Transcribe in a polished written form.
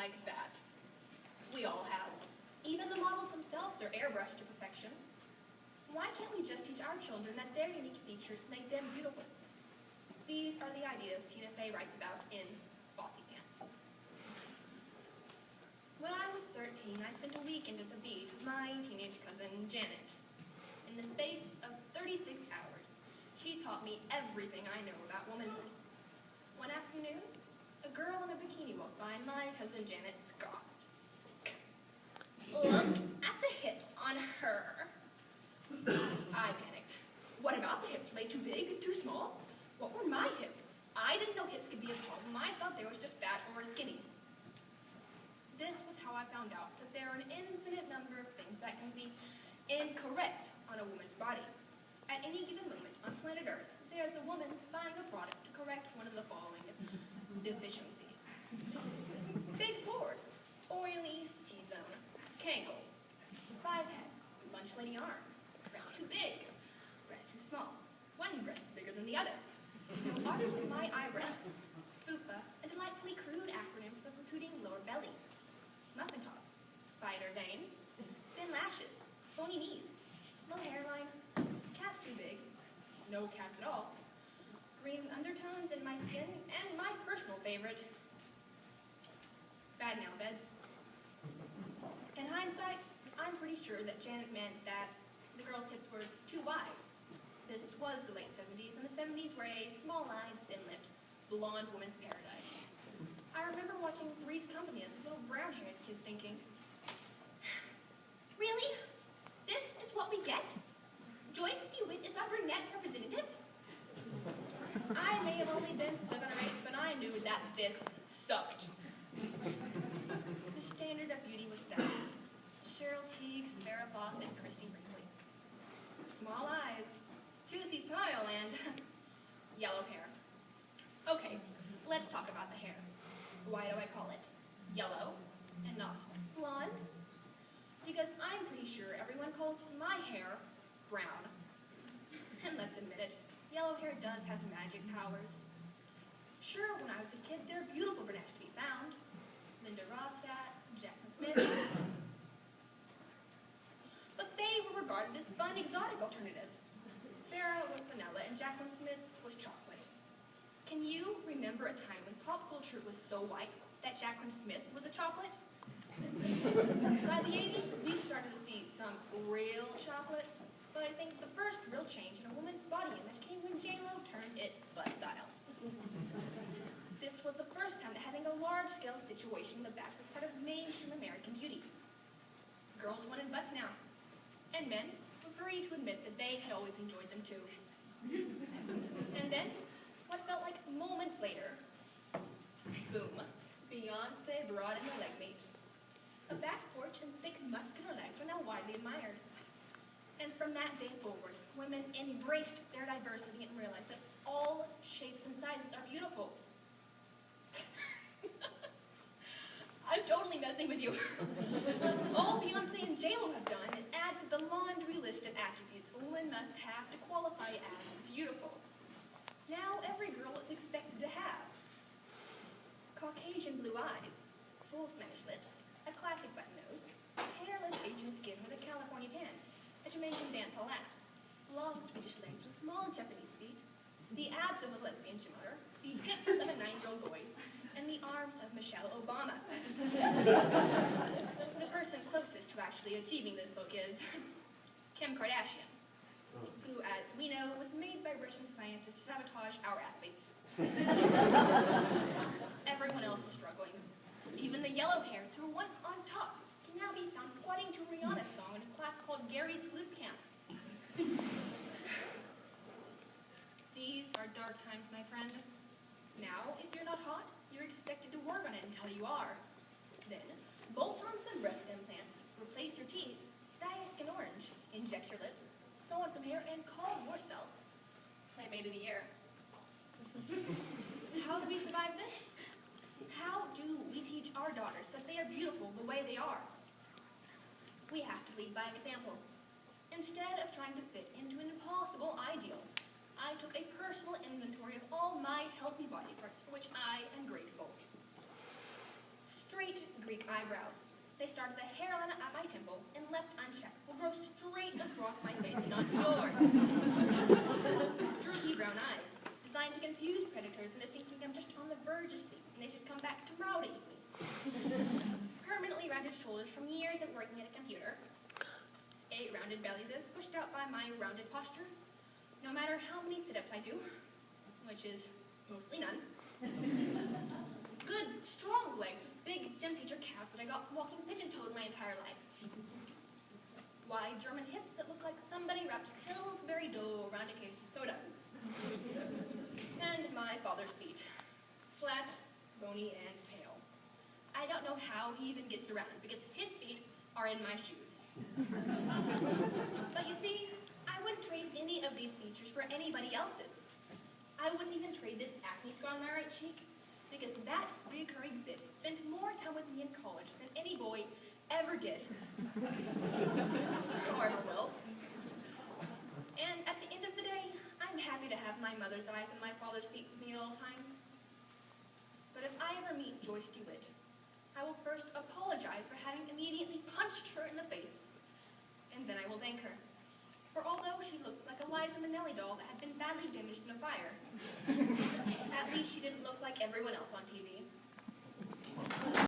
like that. We all have. Even the models themselves are airbrushed to perfection. Why can't we just teach our children that their unique features make them beautiful? These are the ideas Tina Fey writes about in Bossy Pants. When I was 13, I spent a weekend at the beach with my teenage cousin, Janet. In the space of 36 hours, she taught me everything I know about womanhood. One afternoon, a girl in a bikini walked by and my cousin Janet scoffed. Look at the hips on her. I panicked. What about the hips? Were they too big, too small? What were my hips? I didn't know hips could be a problem. I thought they was just fat or skinny. This was how I found out that there are an infinite number of things that can be incorrect on a woman's body. At any given moment on planet Earth, there's a woman buying a product to correct one of the following deficiencies. Big pores, oily T-zone, cankles, 5-head, lunch lady arms, breast too big, breast too small, one breast bigger than the other. Arched in my eyebrow, fupa, a delightfully crude acronym for protruding lower belly, muffin top, spider veins, thin lashes, bony knees, low hairline, calves too big, no calves at all, green undertones in my skin, and my personal favorite, bad nail beds. In hindsight, I'm pretty sure that Janet meant that the girl's hips were too wide. This was the late 70s, and the 70s were a small-eyed, thin-lipped, blonde woman's paradise. I remember watching Three's Company as a little brown-haired kid thinking, really? This is what we get? Joyce DeWitt is our brunette representative? I may have only been 7 or 8, but I knew that this sucked. The standard of beauty was set. Cheryl Teague, Farrah Fawcett, Christy Brinkley. Small eyes, toothy smile, and yellow hair. Okay, let's talk about the hair. Why do I call it yellow and not blonde? Because I'm pretty sure everyone calls my hair brown. And let's admit it, yellow hair does have magic powers. Sure, when I was a kid, there are beautiful brunettes to be found. Linda Ronstadt, Jacqueline Smith. But they were regarded as fun, exotic alternatives. Farrah was vanilla and Jacqueline Smith was chocolate. Can you remember a time when pop culture was so white that Jacqueline Smith was a chocolate? By the 80s, we started to see some real chocolate, but I think the first real change in a woman's body image came when J-Lo turned it butt style. This was the first time that having a large-scale situation in the back was part of mainstream American beauty. Girls wanted butts now, and men were free to admit that they had always enjoyed them too. And then, what felt like moments later, boom, Beyonce brought in the leg meat. A back porch and thick, muscular legs were now widely admired. And from that day forward, women embraced their diversity and realized that all shapes and sizes are beautiful. I'm totally messing with you. All Beyonce and J-Lo have done is add to the laundry list of attributes a woman must have to qualify as beautiful. Now every girl is expected to have Caucasian blue eyes, full Spanish lips, a classic button nose, hairless Asian skin with a California tan, a Jamaican dancehall ass, long Swedish legs with small Japanese feet, the abs of a lesbian gymmer, the hips of a 9-year-old boy, and the arms of Michelle Obama. The person closest to actually achieving this look is Kim Kardashian, who, as we know, was made by Russian scientists to sabotage our athletes. Everyone else is struggling. Even the yellow hairs who were once on top can now be found squatting to a Rihanna song in a class called Gary's Glutes Camp. These are dark times, my friend. Now, if you're not hot, you're expected to work on it until you are. Then, bolt on some breast implants, replace your teeth, dye your skin orange, inject your lips, sew on some hair, and call yourself Playmate of the Year. How do we survive this? How do we teach our daughters that they are beautiful the way they are? We have to lead by example. Instead of trying to fit into an impossible ideal, I took a personal inventory of all my healthy body parts, for which I am grateful. Straight Greek eyebrows. They start at the hairline at my temple and left unchecked will grow straight across my face and onto yours. Droopy brown eyes, designed to confuse predators into thinking I'm just on the verge of sleep and they should come back tomorrow to eat me. Permanently rounded shoulders from years of working at a computer. A rounded belly that is pushed out by my rounded posture, no matter how many sit-ups I do, which is mostly none. Good, strong legs with big gym teacher calves that I got from walking pigeon-toed my entire life. Wide German hips that look like somebody wrapped Pillsbury dough around a case of soda. And my father's feet. Flat, bony, and pale. I don't know how he even gets around because his feet are in my shoes. But you see, I wouldn't trade any of these features for anybody else's. I wouldn't even trade this acne scar on my right cheek because that recurring zit spent more time with me in college than any boy ever did. Or ever will. And at the end of the day, I'm happy to have my mother's eyes and my father's feet with me at all times. But if I ever meet Joyce DeWitt, I will first apologize for having immediately punched her in the face, and then I will thank her. For although she looked like a Liza Minnelli doll that had been badly damaged in a fire, at least she didn't look like everyone else on TV.